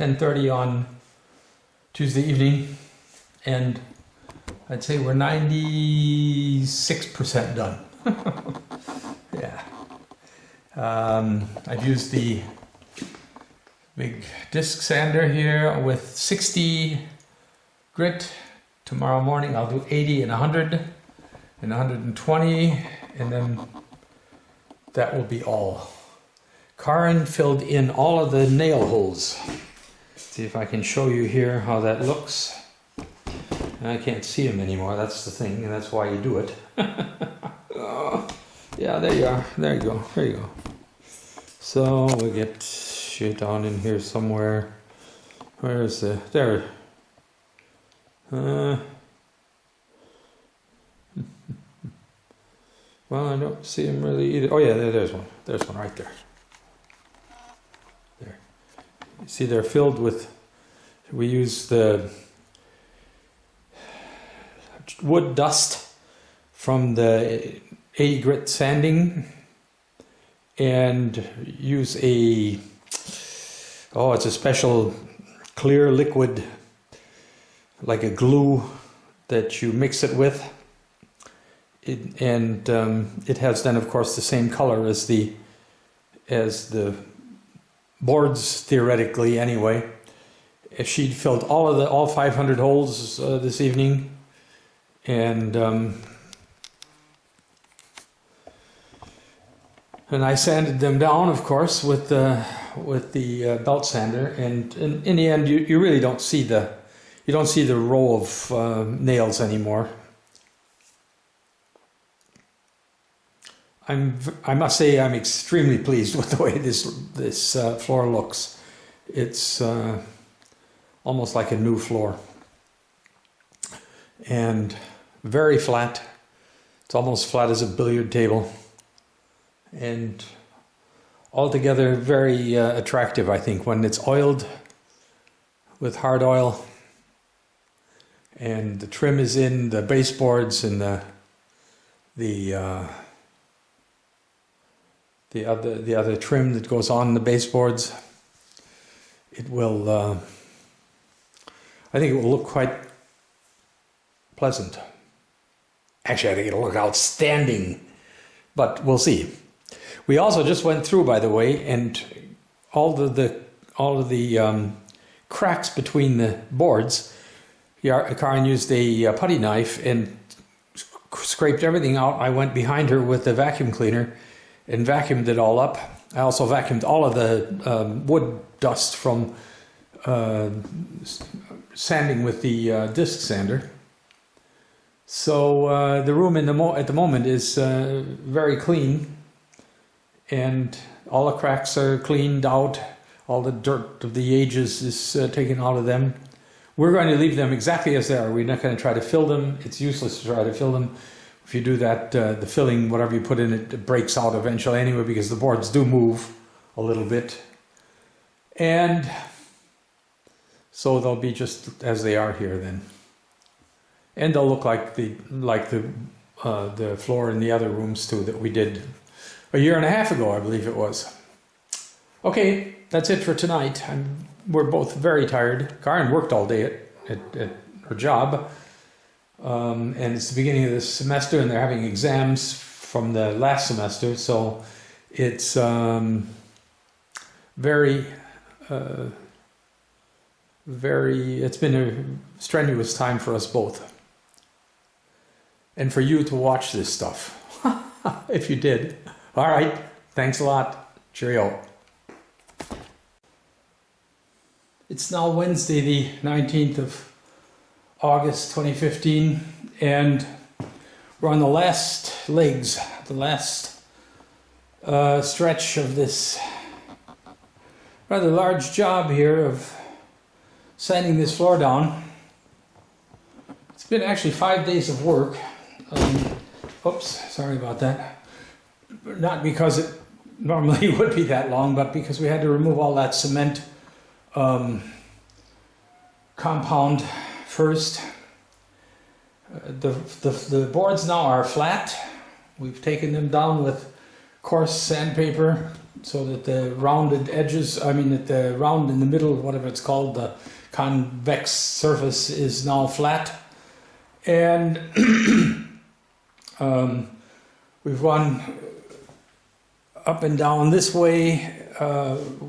10:30 on Tuesday evening, and I'd say we're 96% done. Yeah. I've used the big disc sander here with 60 grit. Tomorrow morning I'll do 80 and 100 and 120, and then that will be all. Karin filled in all of the nail holes. See if I can show you here how that looks. I can't see them anymore, that's the thing, and that's why you do it. Yeah, there you are. There you go. There you go. So we'll get shit down in here somewhere. Where's the... There. Well, I don't see them really either. Oh yeah, there's one. There's one right there. There. You see they're filled with... We use the wood dust from the 80 grit sanding and use it's a special clear liquid, like a glue that you mix it with. It has then, of course, the same color as the boards, theoretically anyway. She filled all 500 holes this evening, and I sanded them down, of course, with the belt sander. And in the end, you really don't see the row of nails anymore. I must say I'm extremely pleased with the way this floor looks. It's almost like a new floor, and very flat. It's almost flat as a billiard table, and altogether very attractive, I think, when it's oiled with hard oil, and the trim is in the baseboards and the other trim that goes on the baseboards. It will, I think it will look quite pleasant. Actually, I think it'll look outstanding, but we'll see. We also just went through, by the way, and all of the cracks between the boards. Karin used a putty knife and scraped everything out. I went behind her with the vacuum cleaner and vacuumed it all up. I also vacuumed all of the wood dust from sanding with the disc sander. So the room at the moment is very clean, and all the cracks are cleaned out. All the dirt of the ages is taken out of them. We're going to leave them exactly as they are. We're not going to try to fill them. It's useless to try to fill them. If you do that, the filling, whatever you put in it breaks out eventually anyway, because the boards do move a little bit. And so they'll be just as they are here then. And they'll look like the floor in the other rooms too that we did a year and a half ago, I believe it was. Okay, that's it for tonight. We're both very tired. Karin worked all day at her job. And it's the beginning of the semester, and they're having exams from the last semester, so it's it's been a strenuous time for us both. And for you to watch this stuff, if you did. All right, thanks a lot. Cheerio. It's now Wednesday, the 19th of August 2015, and we're on the last legs, the last stretch of this rather large job here of sanding this floor down. It's been actually 5 days of work. Oops, sorry about that. Not because it normally would be that long, but because we had to remove all that cement compound first. The boards now are flat. We've taken them down with coarse sandpaper so that the rounded edges, I mean, that the round in the middle, whatever it's called, the convex surface is now flat. And we've run up and down this way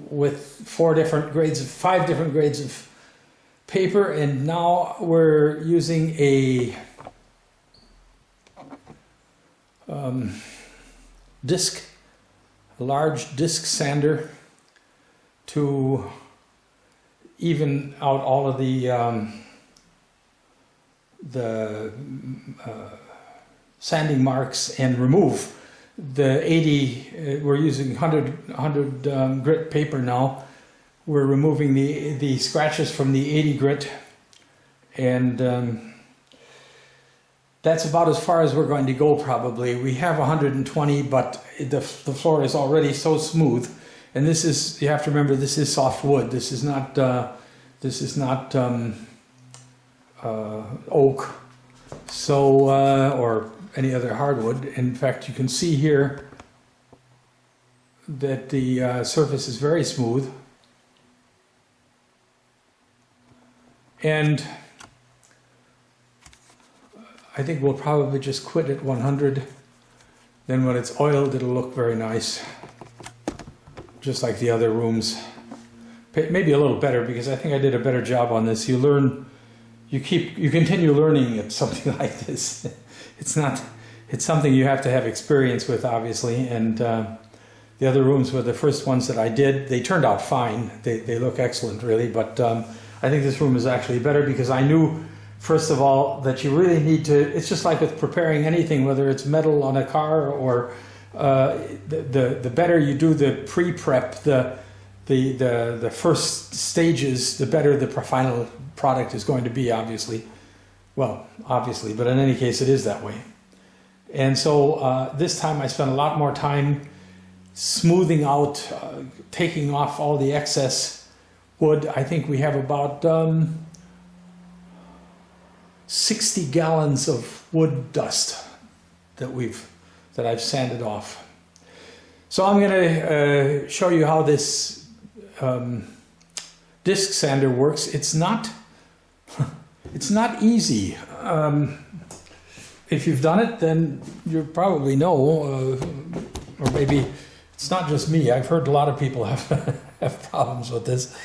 with 5 different grades of paper, and now we're using a large disc sander to even out all of the sanding marks and remove the 80. We're using 100 grit paper now. We're removing the scratches from the 80 grit, and that's about as far as we're going to go probably. We have 120, but the floor is already so smooth. And this is, you have to remember, this is soft wood. This is not oak, so or any other hardwood. In fact, you can see here that the surface is very smooth. And I think we'll probably just quit at 100. Then when it's oiled, it'll look very nice, just like the other rooms. Maybe a little better, because I think I did a better job on this. You learn, you continue learning at something like this. It's something you have to have experience with, obviously. And the other rooms were the first ones that I did. They turned out fine. They look excellent, really. But I think this room is actually better, because I knew, first of all, that you really need to, it's just like with preparing anything, whether it's metal on a car or the better you do the pre-prep, the first stages, the better the final product is going to be, obviously. Well, obviously, but in any case, it is that way. And so this time I spent a lot more time smoothing out, taking off all the excess wood. I think we have about 60 gallons of wood dust that I've sanded off. So I'm going to show you how this disc sander works. It's not easy. If you've done it, then you probably know, or maybe it's not just me. I've heard a lot of people have problems with this.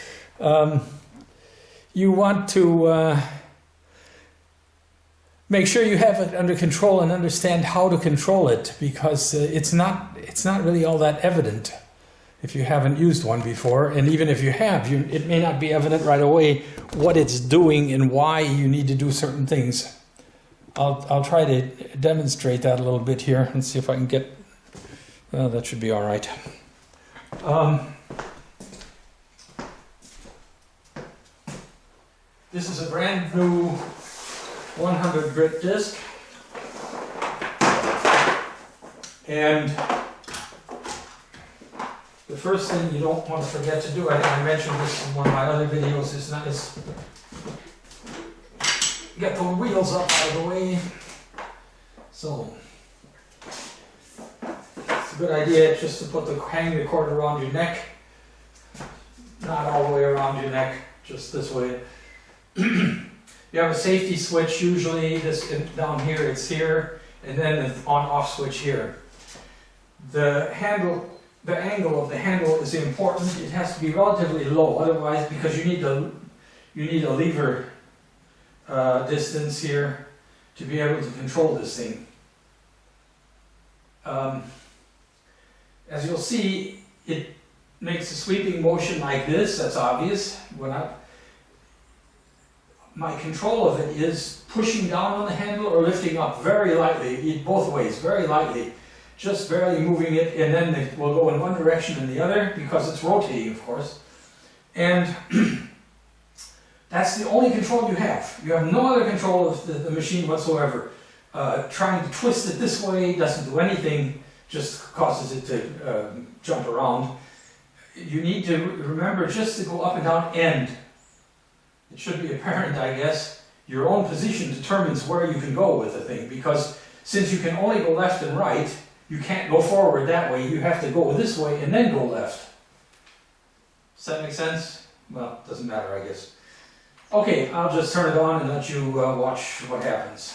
You want to make sure you have it under control and understand how to control it, because it's not really all that evident if you haven't used one before. And even if you have, it may not be evident right away what it's doing and why you need to do certain things. I'll try to demonstrate that a little bit here and see if I can get, well, that should be all right. This is a brand new 100 grit disc, and the first thing you don't want to forget to do, I think I mentioned this in one of my other videos, is get the wheels up out of the way. So it's a good idea just to hang the cord around your neck, not all the way around your neck, just this way. You have a safety switch, usually this down here, it's here, and then the on-off switch here. The angle of the handle is important. It has to be relatively low, otherwise, because you need a lever distance here to be able to control this thing. As you'll see, it makes a sweeping motion like this. That's obvious. My control of it is pushing down on the handle or lifting up very lightly, both ways, very lightly, just barely moving it, and then it will go in one direction and the other, because it's rotating, of course. And that's the only control you have. You have no other control of the machine whatsoever. Trying to twist it this way doesn't do anything, just causes it to jump around. You need to remember just to go up and down, and it should be apparent, I guess, your own position determines where you can go with the thing, because since you can only go left and right, You can't go forward that way, you have to go this way and then go left. Does that make sense? Well, doesn't matter, I guess. Okay, I'll just turn it on and let you watch what happens.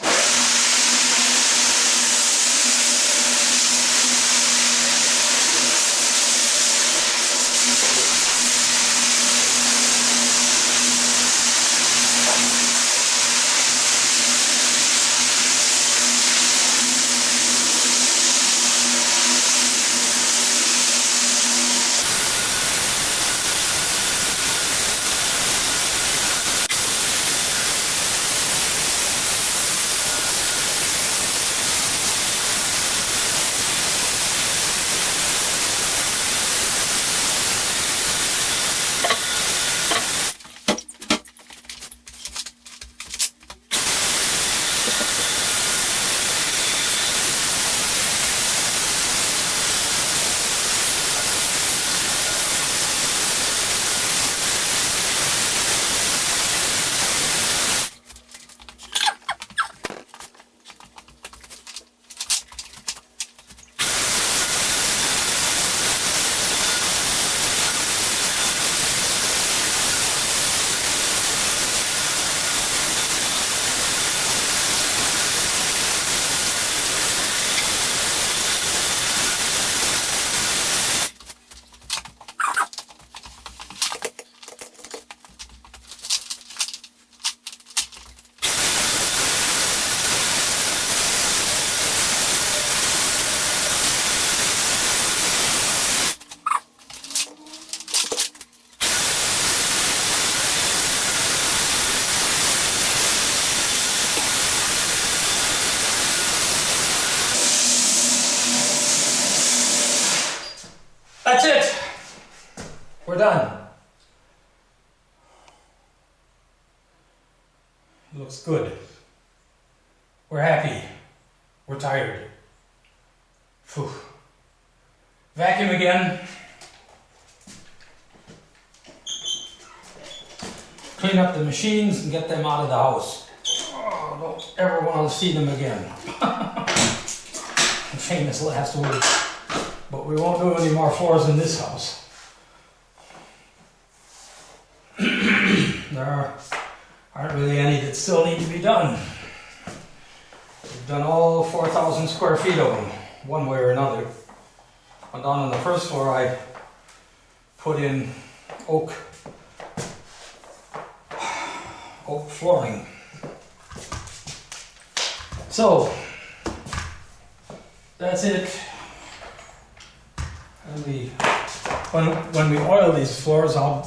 That's it. We're done. It looks good. We're happy. We're tired. Phew. Vacuum again. Clean up the machines and get them out of the house. Oh, don't ever want to see them again. Famous last words. But we won't do any more floors in this house. There aren't really any that still need to be done. We've done all 4,000 square feet of them, one way or another. And down on the first floor I put in oak flooring. So, that's it. And when we oil these floors, I'll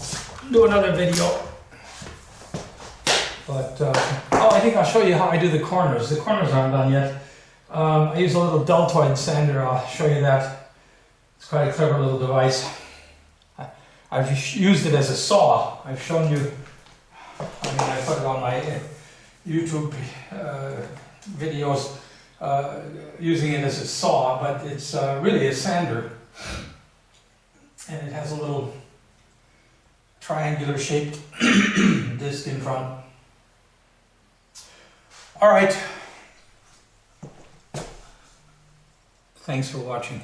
do another video. But, oh, I think I'll show you how I do the corners. The corners aren't done yet. I use a little deltoid sander. I'll show you that. It's quite a clever little device. I've used it as a saw. I've shown you, I mean, I put it on my YouTube videos using it as a saw, but it's really a sander. And it has a little triangular shaped disc in front. All right. Thanks for watching.